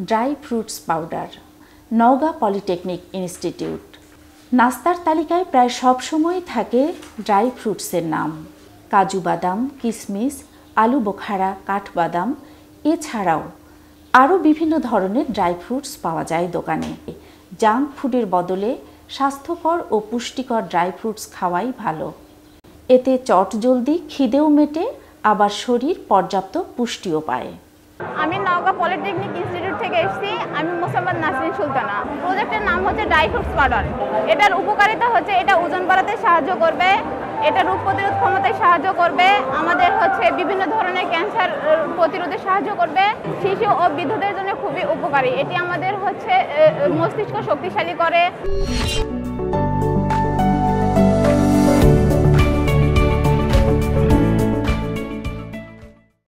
Dry fruits powder, Naogaon polytechnic institute. নাস্তার তালিকায় প্রায় সব সময়ই থাকে ড্রাই ফ্রুটসের নাম। কাজু বাদাম, কিশমিশ, আলু বোখারা, কাঠবাদাম এছাড়াও আরও বিভিন্ন ধরনের ড্রাই ফ্রুটস পাওয়া যায় দোকানে। জাঙ্ক ফুডের বদলে স্বাস্থ্যকর ও পুষ্টিকর ড্রাই ফ্রুটস খাওয়াই ভালো। এতে চটজলদি খিদেও মেটে, আবার শরীর পর্যাপ্ত পুষ্টিও পায়। আমি নওগাঁ পলিটেকনিক ইনস্টিটিউট থেকে এসেছি। আমি মোসাম্মদ নাসরিন সুলতানা। প্রজেক্টের নাম হচ্ছে ড্রাই ফ্রুটস পাউডার। এটার উপকারিতা হচ্ছে এটা ওজন বাড়াতে সাহায্য করবে, এটা রোগ প্রতিরোধ ক্ষমতায় সাহায্য করবে, আমাদের বিভিন্ন ধরনের ক্যান্সার প্রতিরোধে সাহায্য করবে, শিশু ও বৃদ্ধদের জন্য খুবই উপকারী। এটি আমাদের মস্তিষ্ক শক্তিশালী করে।